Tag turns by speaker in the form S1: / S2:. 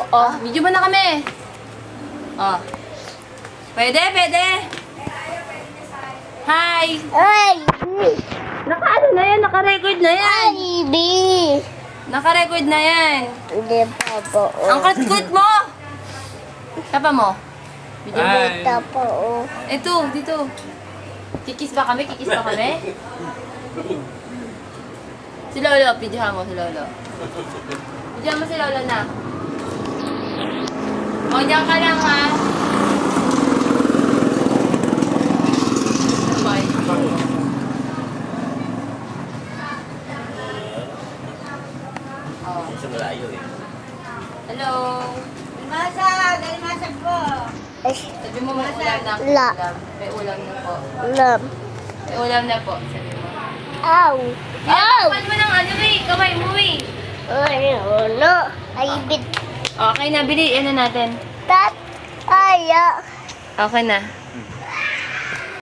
S1: Oh, video mo na kami. Oh. Pwede, pwede. Hi.
S2: Ay!
S1: Naka-ano na yan, naka-record na yan.
S2: Ay, B!
S1: Naka-record na yan.
S2: Hindi pa po.
S1: Ang kutkut mo. Tapa mo. Video mo.
S2: Hindi pa po.
S1: Ito, dito. Kikis ba kami? Kikis ba kami? Si Lolo, videohan mo si Lolo. Videohan mo si Lolo na. O, diyan ka lang ha. Bye. Oh.
S3: Sa malayo eh.
S1: Hello.
S4: Dalimasag po.
S2: Ay,
S1: Sabi mo may ulam na.
S2: La.
S1: Ulam. May ulam na po.
S2: lam.
S1: May ulam na po. Sabi mo.
S2: Aw! Aw!
S1: Kapan mo ng ano eh. Kamay mo eh.
S2: Ay, ano? Ay, bit.
S1: Okay na, bili. Ano natin?
S2: Tat. Ay,
S1: Okay na.